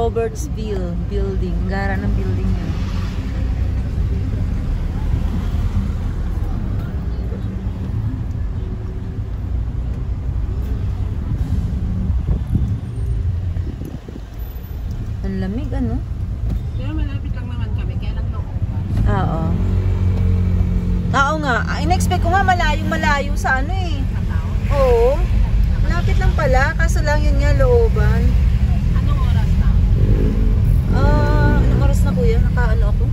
Robertsville building. Gara ng building niya. Ang lamig, ano? Pero malapit lang naman kami, kaya lang loob. Oo. Oo nga. In-expect ko nga malayo sa ano eh. Oo. Malapit lang pala. Kaso lang yun nga, looban. Anong oras na? Anong oras na kuya? Nakaano ako?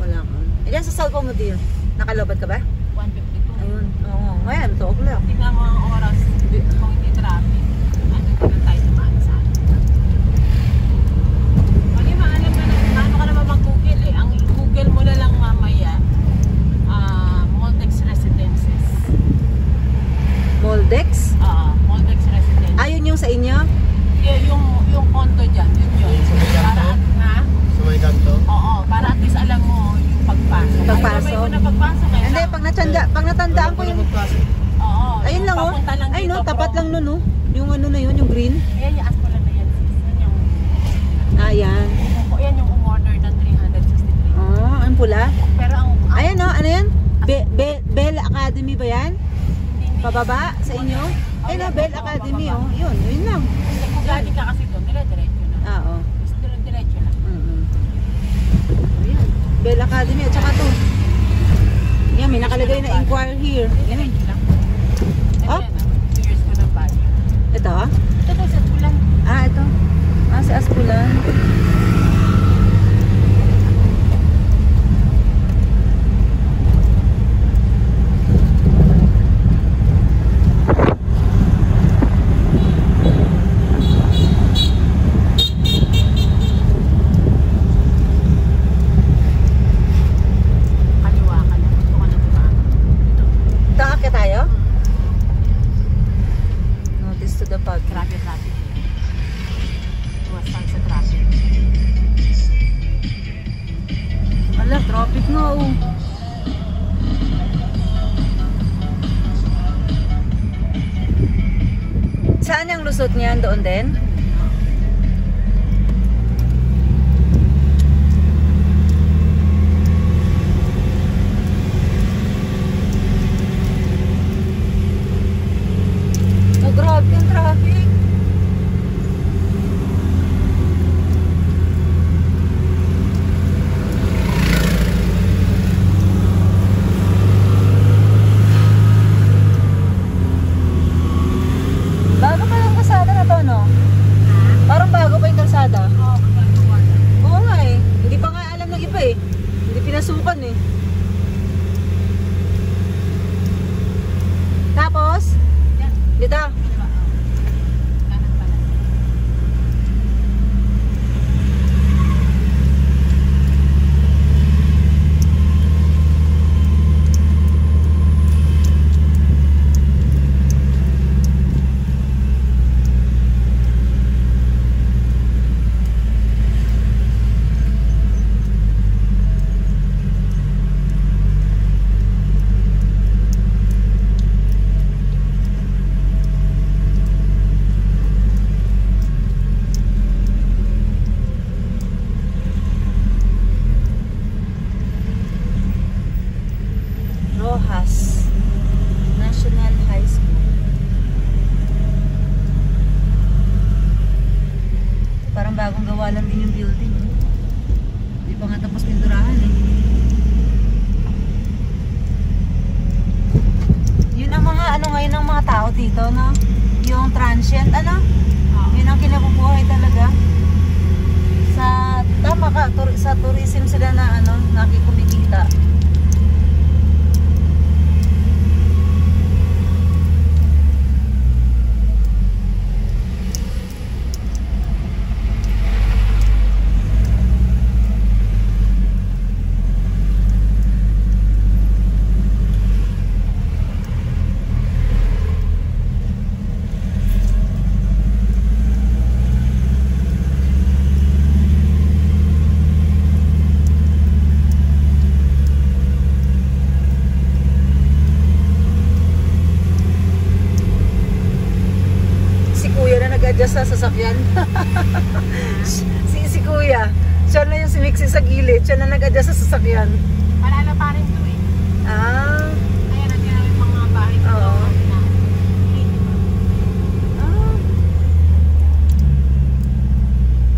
Wala ko. Ayan sa cellphone mo dear. Nakalobat ka ba? 1:52. Ayun. Oo. Ngayon, 2 o'clock. Tingnan mo ang oras kung hindi traffic. Ano ka na tayo naman sa atin. Pagi maalam ka na, ano ka naman mag-google eh. Ang google mo na lang mamaya, Moldex Residences. Moldex? Moldex Residences. Ayun yung sa inyo? Yeah, yung condo dyan, yun. Para na? Sa may kanto? Oo, para at least alam mo yung pagpasok. Pagpasok? Ay, na pagpasok eh. Hindi, pag natandaan ko yung... Oo. Ayun lang oh. Papunta lang Ay dito, no, tapat bro. lang nun oh. Yung ano na yun, yung green. Ayan, yung aspola na yan, sis. Yan yung... Ayan. Yan yung umorder ng 363. Oh, ang pula. Pero ang... Ayan no, ano yan? Bell Academy ba yan? Pababa sa inyo? Ay no, Bell Academy oh. Yun lang. Kung galing ka kasi doon, dire-diretso na. Oo. Diretso na. Ayan. Bell Academy at saka to. Yan, may nakalagay na inquire here. Yan. Diretso lang. Up. 2 years ko ng value. Ito ah? Ito sa Pulan. Ito. Si Aspulan. Kaliwa ka na. Gusto ka na diba? Taak tayo? Notice to the pag. Grabe traffic. Iwas tayo sa traffic. Ala, traffic na oh. Saan yung lusot niyan? Doon din? Oh, grabe yung traffic. Bago pa yung kalsada na to, no? Parang bago pa yung kalsada. Oo, magagawa na. Oo nga eh. Hindi pa nga alam ng iba eh. Hindi pinasukan eh. Tapos, Yan. dito. Diba? Kanan pala. Rojas National High School. Parang bagong gawa lang din yung building. Hindi pa nga tapos pinturahan eh. Yun ang mga ano ngayon ng mga tao dito, no? Yung transient, ano? Yun ang kinabubuhay talaga. Tama ka, sa tourism sila na ano, nakikumikita. Si kuya, siya na yung sumiksi sa gilid, siya na nag-adjust sa sasakyan. Palala pa rin to eh. Ah, Kaya nandiyan namin mga bahay dito. Oo. Na, ah.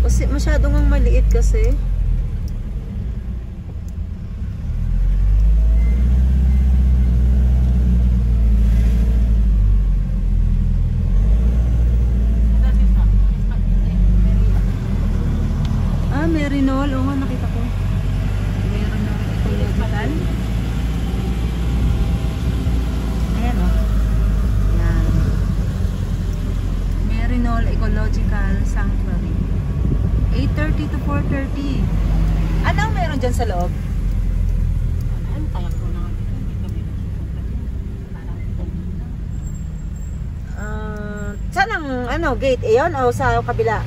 Kasi masyadong ang maliit kasi. Ah, Merinol. Oo nga, nakita ko. Merinol Ecological. Ayan o. Yan. Merinol Ecological Sanctuary. 8:30 to 4:30. Ano ang meron dyan sa loob? Ano, tagal ko na dito. Hindi kami nagpupunta dito. Parang ganun. Saan ang ano, gate? Ayon o sa kabila?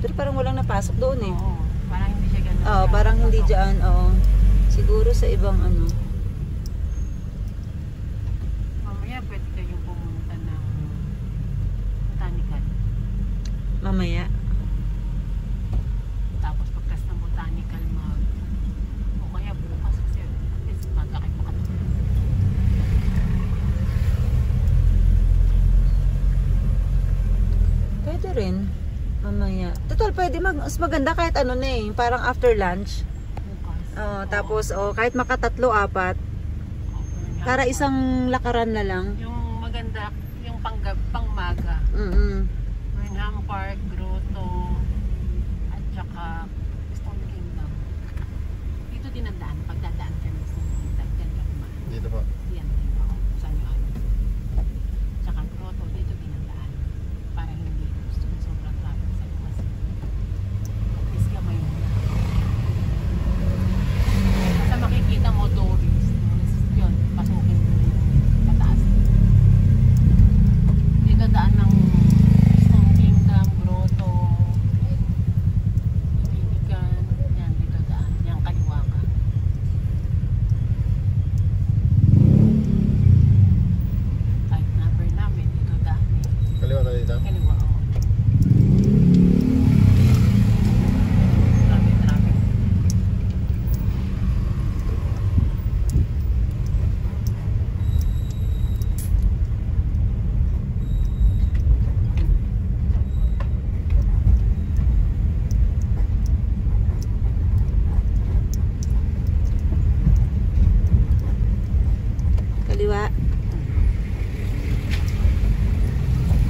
Pero parang walang napasok doon eh. Oo, parang hindi siya ganun. Oo, parang hindi dyan. Oo. Siguro sa ibang ano. Mamaya pwede kayong pumunta ng botanical. Mamaya. Tapos pagkas ng botanical o kaya bukas kasi at least maga kayo makatulog. Pwede rin. Mamaya. Total, pwede mas maganda kahit ano na eh. Parang after lunch. Bukas. Tapos, kahit makatatlo, apat. Para isang lakaran na lang. Yung maganda, yung pangmaga. Burnham Park, Grotto, at saka Stone Kingdom. Dito din ang daan. Pagdadaan ka ng Stone Kingdom, dyan ka kumaan. Dito po. Yan din ako. Saan yung ano. Tsaka Grotto, dito din ang daan. Para hindi sobrang traffic sa labas. At least gamay mo. Basta makikita mo tourist. Yun, pasukin mo yung pataas. Dito daan ng Stone Kingdom, Grotto, Dominican. Yan, dito daan. Yan, kaliwa ka. Kahit number namin, dito daan eh. Kaliwa tayo dito. Kaliwa, oo. Traffic. Kaliwa.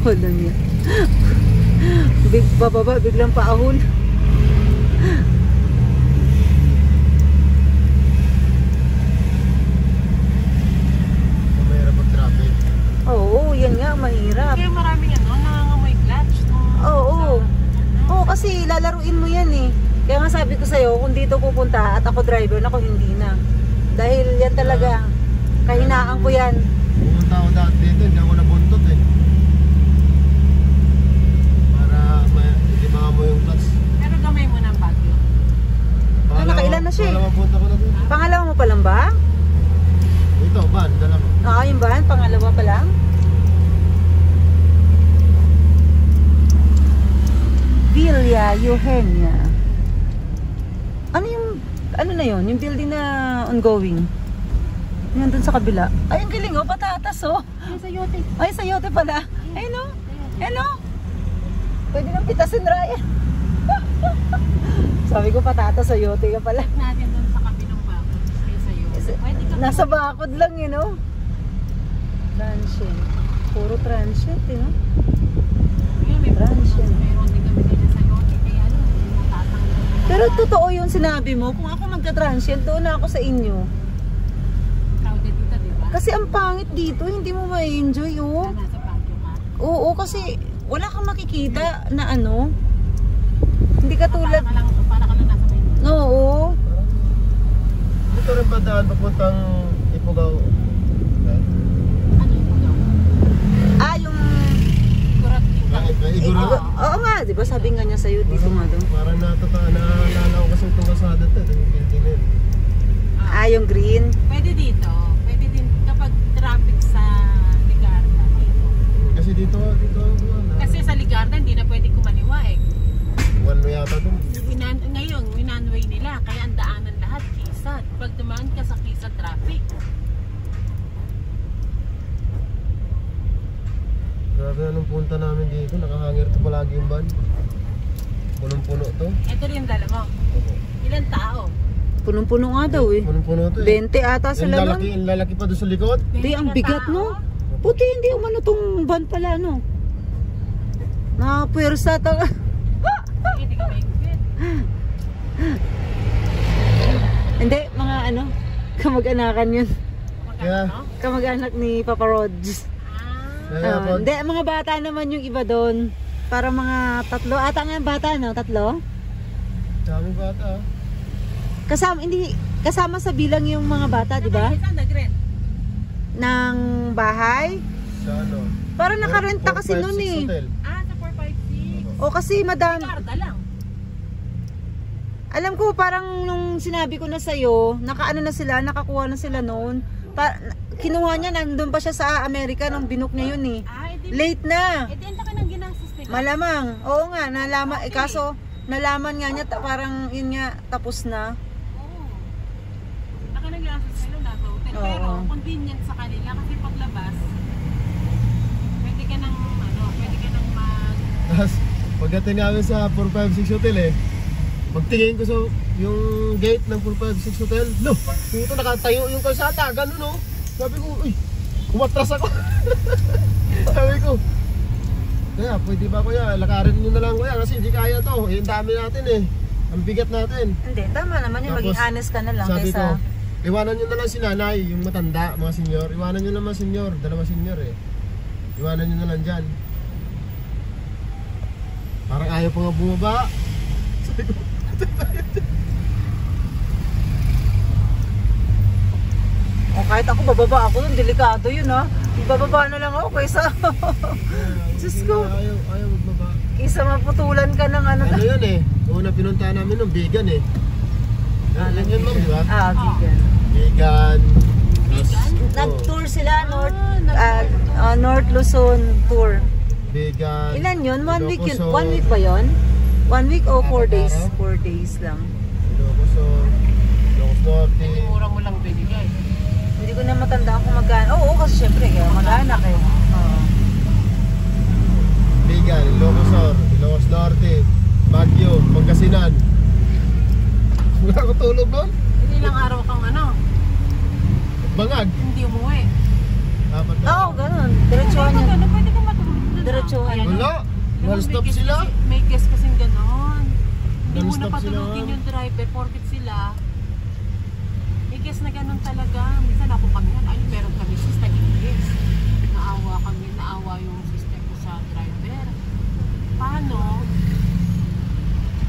Wala niya. Bababa, biglang paahon. Mahirap mag-traffic. Oo, yan nga, mahirap. Kaya maraming ano, nangangamoy clutch. No? Oo. Oo, kasi lalaruin mo yan eh. Kaya nga sabi ko sa'yo, kung dito pupunta at ako driver, ako hindi na. Dahil yan talaga, kahinaan ko yan. Pumunta ako dati dito, hindi ako nabuntot eh. Para hindi maamoy yung clutch. Pero gamay mo ng Baguio. Nakailan na siya eh. Pangalawa punta ko na dito. Pangalawa mo pa lang ba? Ito, van, dalawa. Yung van, pangalawa pa lang. Villa Eugenia. Ano na yun? Yung building na ongoing. Yan dun sa kabila. Ay, ang galing oh, patatas oh. Ay, sa yote. Ay, sayote pala. Ayun oh. Ayun oh. Pwede nang pitasin, Ryan. Sabi ko patatas, sayote ka pala. Check natin dun sa kabilang bakod. Ay, sa yote. Pwede ka. Nasa bakod lang yun oh. Transient. Puro transient eh no? Ngayon, may Transient. meron din kami dito sa yote. Kaya ano, matatanggal. Pero totoo yung sinabi mo, kung ako magka-transient, doon na ako sa inyo. Crowded dito, di ba? Kasi ang pangit dito, hindi mo ma-enjoy oh. Nasa Baguio ka. Oo, kasi wala kang makikita na ano. Hindi ka tulad. Para ka lang nasa Maynila. Oo. Dito rin ba daan papuntang Ifugao? Ano yung daw? Yung Kurat yung Iguro. oo nga, 'di ba? Sabi nga niya sa iyo dito nga daw. Parang naalala ko kasi itong kasada to. Itong building na yun. Yung green. Pwede dito. Pwede din kapag traffic sa Ligarda dito. Kasi dito ang buwan. Kasi sa Ligarda, hindi na pwede kumaliwa eh. One way yata doon. Ngayon, winanway nila. Kaya ang daanan lahat, Kisad. Pag dumaan ka sa Kisad traffic. Grabe na nung punta namin dito. Nakahangir to palagi yung van. Punong-puno to. Ito rin yung dala mo. Ilan tao? Punong-puno nga daw eh. Punong-puno to 20 ata sila nun. Yung lalaki pa doon sa likod. Di, ang 20 na bigat tao? no? Puti, hindi umano tong van pala no? Nakapwersa talaga. Hindi ka maigpit. Hindi, mga ano, kamag-anakan yun. Yeah. Magkano? Kamag-anak ni Papa Rods. Kaya pag Hindi, mga bata naman yung iba doon. Para mga 3 ata nga yung bata, no? 3? dami bata. Kasama sa bilang yung mga bata, di ba? Saan nag-rent? Ng bahay. Sa ano? Parang nakarenta kasi 456 noon eh. Hotel. Sa 456. O kasi madami. Ligarda lang. Alam ko parang nung sinabi ko na sa'yo, nakakuha na sila noon. Kinuha niya, nandun pa siya sa Amerika nung binook niya yun eh. Edi, Late na. ang laki ng ginastos nila. Malamang. Oo nga, nalaman. Kaso, nalaman nga niya, parang yun nga, tapos na. Oo. Laki ng ginastos nila nasa hotel. Oo. Pero convenient sa kanila kasi paglabas, pwede ka nang Tapos pagdating namin sa 456 Hotel eh, magtingin ko sa yung gate ng 456 Hotel. No, dito nakatayo yung kalsada, ganun no. Sabi ko, uy, umatras ako. Sabi ko, kaya pwede ba kuya, lakarin nyo na lang kuya kasi hindi kaya to. Eh, ang dami natin eh. Ang bigat natin. Hindi, tama naman yun. Tapos, Maging honest ka na lang Sabi ko, kaysa... iwanan nyo na lang si nanay, yung matanda, mga senyor. Iwanan nyo naman senyor, 2 senyor eh. Iwanan nyo na lang dyan. Parang ayaw pa nga bumaba. Sabi ko, O kahit ako, bababa ako dun, delikado yun ha. Bababa na lang ako kaysa... Diyos ko. Ayaw magbaba. Kaysa maputulan ka ng ano. Ano yun eh, una pinuntahan namin nung vegan eh. Alam yun ma'am, di ba? Vegan. Vegan. Nag-tour sila, nag-tour. North Luzon tour. Vegan. Ilan yun? 1 week yun? Ilocos, 1 week ba yun? 1 week o 4 days? Araw? 4 days lang. Ilocos Norte. Mura mo lang binigay. Hindi ko na matandaan kung magkano. Oo, kasi syempre, kaya mag-anak eh. Oo. Vegan, Ilocos Norte, Baguio, Pangasinan. Wala ko tulog nun. Ilang araw kang Bangag. hindi umuwi. 4 na. Oo, ganun. Diretsuhan yun. Pwede ka matulog doon. Diretsuhan. Wala. Non-stop sila. May guest kasing ganon. Hindi mo na Non-stop patulogin sila. yung driver porket sila. May guest na ganon talaga. Minsan ako kami yan. Ay, meron kami sis na English. Naawa yung sister ko sa driver. Paano?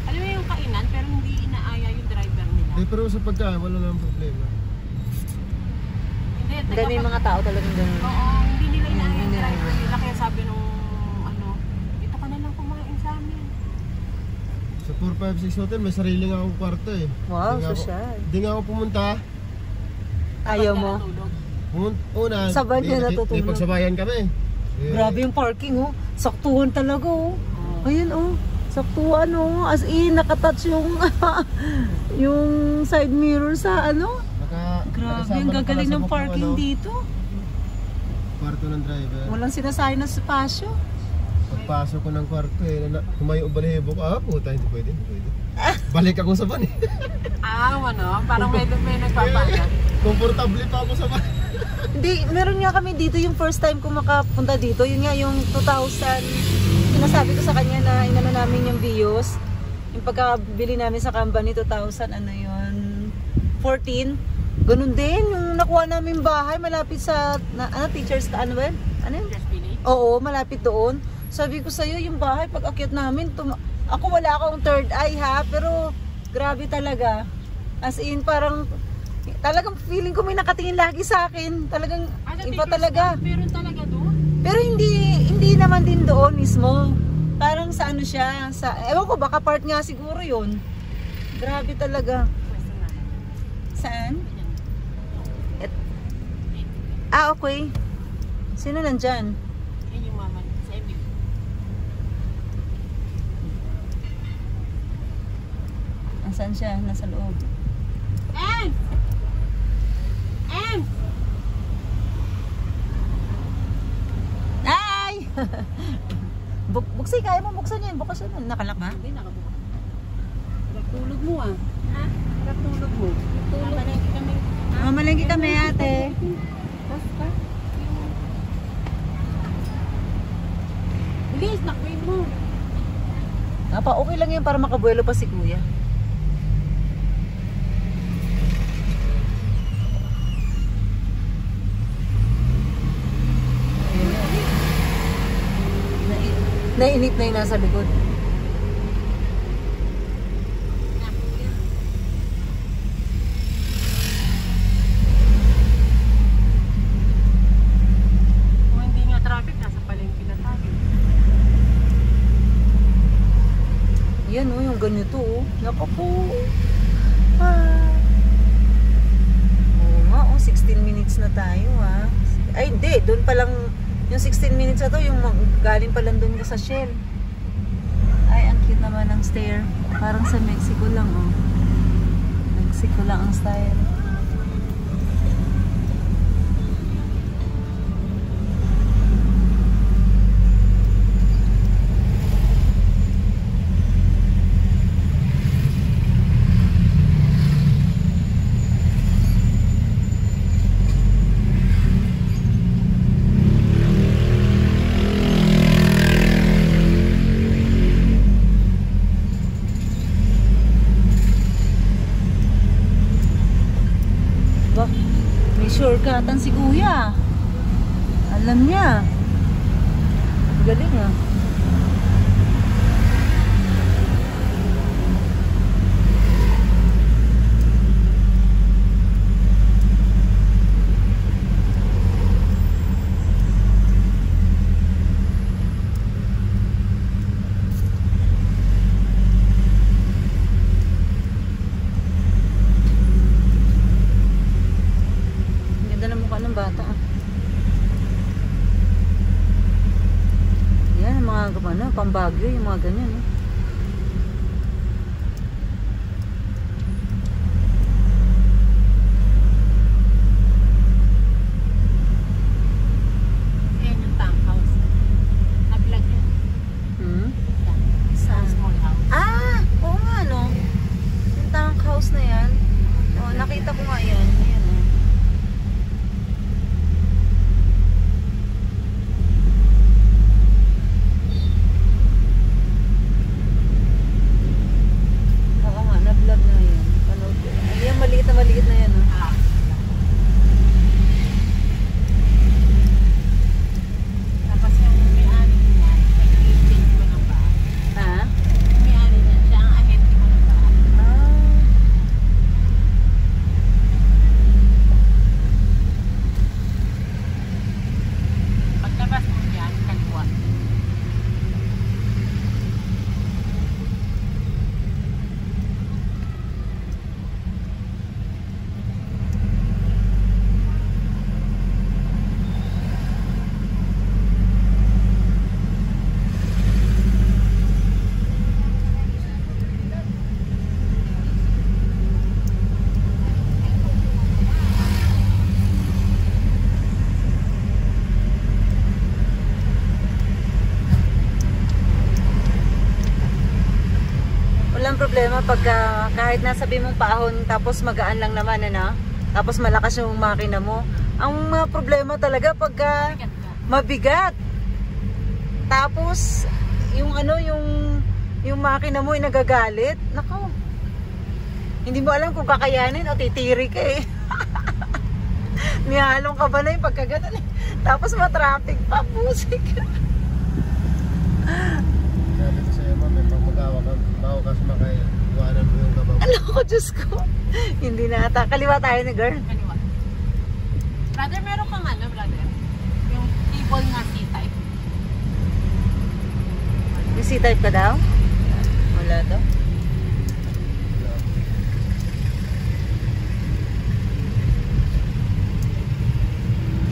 Alam mo yung kainan pero hindi inaaya yung driver nila. Pero sa pagkain, wala namang problema. Hindi, Hindi, may mga tao talagang ganun. Oo, hindi nila inaaya yung Hindi driver nila. nila. Kaya sabi nung ito ka na lang kumain sa amin. Sa 456 Hotel, may sarili nga akong kwarto eh. Wow, Hindi nga social. Hindi nga ako pumunta. Ayaw Kapag mo? ka natulog. Una, Sa van niya natutulog. May pagsabayan kami. Eh, Grabe yung parking oh. Saktuhan talaga oh. Ayun oh. Saktuhan oh. As in, nakatouch yung yung side mirror sa ano. Grabe, ang gagaling ng parking dito. Kwarto ng driver. Walang sinasabi ng spasyo. Pagpasok ko ng kwarto eh, tumayo balibo ko. Puta, hindi pwede. Balik ako sa van eh. Parang may nagpapalat. Komportable pa ako sa van. Hindi, meron nga kami dito yung first time ko makapunta dito. Yun nga yung 2000. Sinasabi ko sa kanya na inano namin yung Vios. Yung pagkabili namin sa company 2000, ano yun, 14. Ganun din, yung nakuha namin bahay malapit sa, teachers, ano ba yun? Ano yun? Just village. Oo, malapit doon. Sabi ko sa'yo, yung bahay, pag akyat namin, ako wala akong third eye ha, pero grabe talaga. As in, parang, talagang feeling ko may nakatingin lagi sa akin. Talagang, iba talaga. Meron talaga doon? Pero hindi naman din doon mismo. Parang sa ano siya, ewan ko, baka part nga siguro yun. Grabe talaga. Pwesto na. Saan? Ayan. Okay. Sino nandyan? Yan yung mama niya. Saan siya? Nasa loob. Ay! Buksi, kaya mo buksan yan. Bukas yan. Nakalak ba? Hindi, nakabukas. Sarap tulog mo ah. Ha? Sarap tulog mo. Mamalengke kami. Mamalengke kami, ate. Tapos ka? Bilis, nakuin mo. Okay lang yan para makabuelo pa si kuya. Nainit na yung nasa likod. Kung hindi nga traffic, nasa palengke na tayo. Yan o, yung ganito o. Naku po. Oo nga o, 16 minutes na tayo ha. Ay hindi, doon pa lang. Yung 16 minutes na to, yung galing pa lang doon ka sa Shell. Ay, ang cute naman ng stair. Parang sa Mexico lang, oh. Mexico lang ang style. Shortcutan si kuya. Alam niya. Galing ah. Bata. Yan, mga ano, pambagyo, yung mga ganyan. Eh. Ayan yung tank house. Nag-vlog yan. Sa small house. Oo nga, no? Yung tank house na yan. Nakita ko nga yan. Ayan, maliit na yan, no? Tapos yung may-ari niya, nag-exchange ko ng bahay. Ha? Yung may-ari niya, siya ang ahente ko ng bahay. Pagtabas mo yan, kaliwa. Walang problema pagka kahit nasabi mong paahon tapos magaan lang naman, ano? Tapos malakas yung makina mo. Ang problema talaga pagka mabigat. Tapos yung ano, yung makina mo ay nagagalit. Nako. Hindi mo alam kung kakayanin o titiri ka eh. Nihalong ka ba na yung pagkaganon eh. Tapos ma-traffic pa, pusik. Sabi ko sa'yo, ma'am, may pagmagawa ka. Bawa ka sumakaiwanan mo yung gabaw. Alam ko, Diyos ko. Hindi na ata. Kaliwa tayo ni girl. Kaliwa. Brother, meron kang ano, brother? Yung table na C-type. Yung C-type ka daw? Wala daw.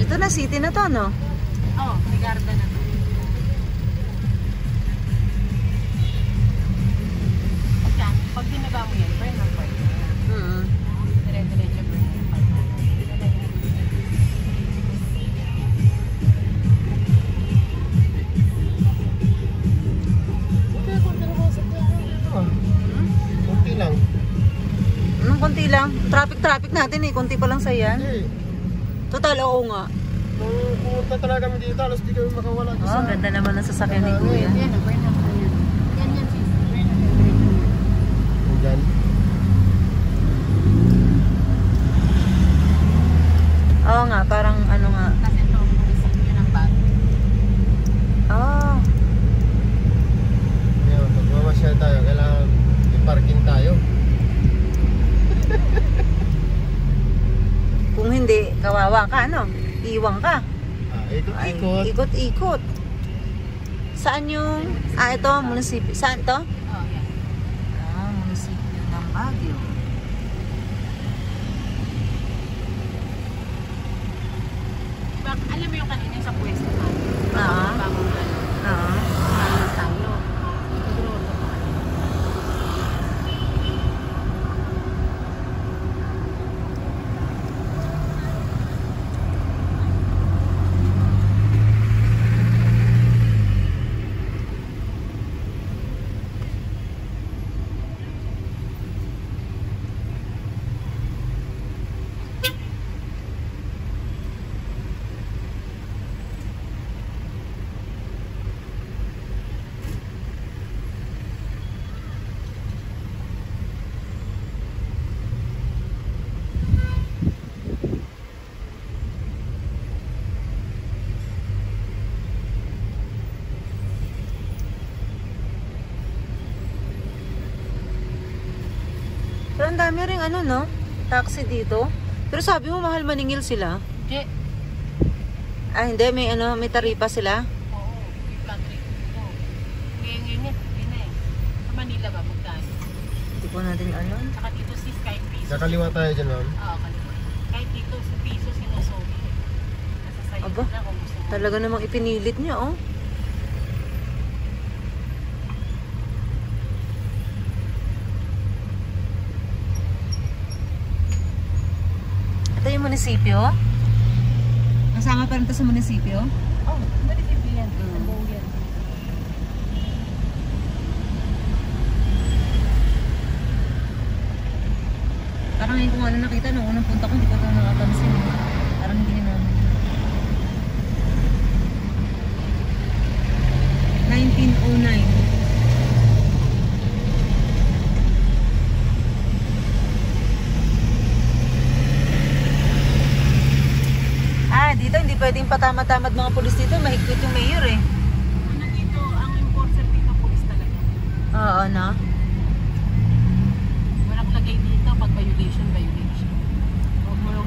Ito na, city na to, no? Oo, may garden na to. Pag binaba mo yan, friend, lang. Traffic natin eh. Kunti pa lang sa yan. Eh, Total, oo nga. nung pumunta talaga kami dito, alas di kami makawala. Oh, ganda naman ang sasakyan ni Kuya. Yan, okay na po yan. Yan yan, sis. Yan, diretso mo. Diyan. Oo nga, parang ano nga. Kasi ito, munisipyo ng bago. Oh, Ngayon, pag mamasyal tayo, kailangan i-parking tayo. kung hindi, kawawa ka, ano? Iwang ka. Ay, Ikot-ikot. ikot-ikot. Saan yung... ito, munisipyo. Saan to? Oh, yan. Munisipyo ng Baguio. Diba, alam mo yung kanina sa pwesto natin? Ah. Bagong ano. Oo. Tayo tayo. Grotto pa. Pero ang dami rin ano, no? Taxi dito. Pero sabi mo, mahal maningil sila. Hindi. Ah, hindi. May ano, may taripa sila. Oo. Yung country. Oo. Ngayon, hindi na eh. Sa Manila ba, magkano? Hindi ko natin alam. Tsaka dito sis, kahit piso. Sa kaliwa tayo dyan, ma'am. Oo, kaliwa. Kahit dito sa piso, sinusobi. Nasa sa'yo Aba, na kung gusto mo. Talaga namang ipinilit niya, oh. Ito yung munisipyo? Kasama pa rin ito sa munisipyo? Oh, munisipyo yan. Ang buo yan. Parang ngayon ko nga na nakita, nung unang punta ko, hindi ko ito nakapansin. Parang hindi naman. 1909. Dito hindi pwedeng patama-tamad mga pulis dito. Mahigpit yung mayor eh. Ano dito, ang enforcer dito, police talaga. Oo, no? Walang lagay dito pag violation.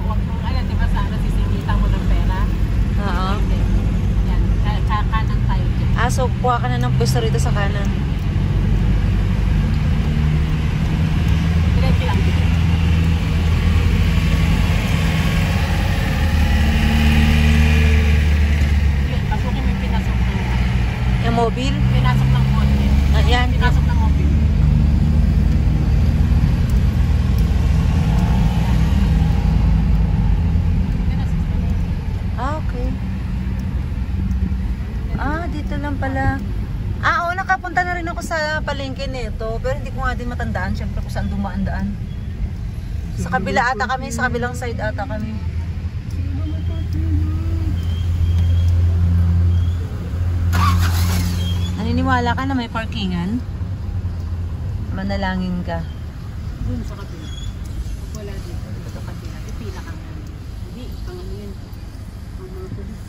Huwag mo, alam, di ba sana sisingitan mo ng pera? Oo. Hindi. Yan, kanan tayo dyan. So kuha ka na ng pwesto rito sa kanan. Diretso lang dito. Yun, pasukin mo yung pinasok ng Yung mobile. mobile. Ayan. Pinasok ng mobile. Okay. Dito lang pala. Oo, nakapunta na rin ako sa palengke nito. Pero hindi ko nga din matandaan. Siyempre kung saan dumaan-daan. Sa kabila ata kami. Sa kabilang side ata kami. Naniniwala ka na may parkingan? Manalangin ka. Dun sa kabila. Pag wala dito, dito sa kabila. Ipila ka nga. Hindi, pang ano yan. Ang mga pulis.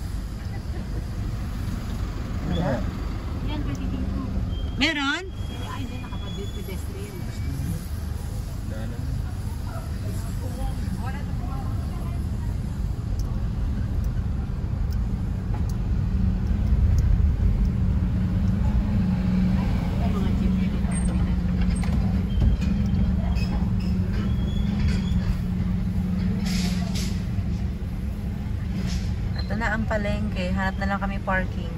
Wala. Yan, pwede dito. Meron? Ay, hindi, nakapedestrian. Ay, mga jeep yun. Ito na ang palengke. Hanap na lang kami parking.